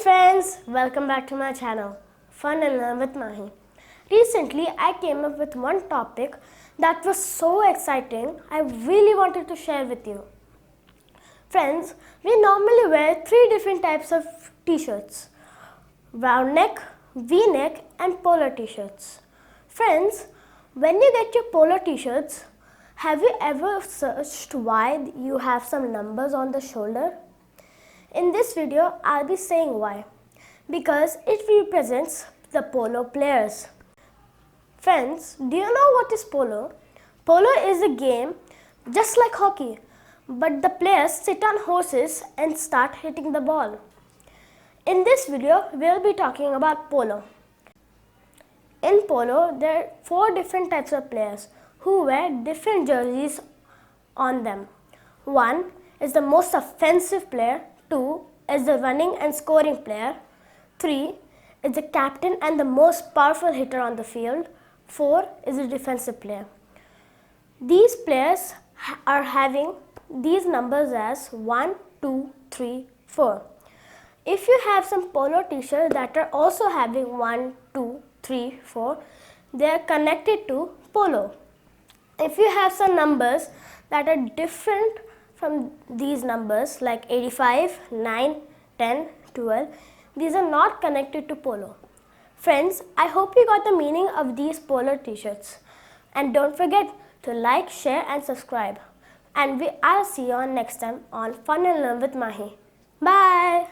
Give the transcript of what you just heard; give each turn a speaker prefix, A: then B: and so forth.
A: friends, welcome back to my channel, Fun and Learn with Mahi. Recently, I came up with one topic that was so exciting, I really wanted to share with you. Friends, we normally wear three different types of t-shirts: round neck, V-neck and polo t-shirts. Friends, when you get your polo t-shirts, have you ever searched why you have some numbers on the shoulder? In this video, I'll be saying why. Because it represents the polo players. Friends, do you know what is polo? Polo is a game just like hockey, but the players sit on horses and start hitting the ball. In this video, we'll be talking about polo. In polo, there are 4 different types of players who wear different jerseys on them. 1 is the most offensive player, 2 is the running and scoring player, 3 is the captain and the most powerful hitter on the field, 4 is the defensive player. These players are having these numbers as 1, 2, 3, 4. If you have some polo t-shirts that are also having 1, 2, 3, 4, they are connected to polo. If you have some numbers that are different from these numbers like 85, 9, 10, 12, these are not connected to polo. Friends, I hope you got the meaning of these polo t-shirts. And don't forget to like, share and subscribe. And I'll see you on next time on Fun and Learn with Mahi. Bye!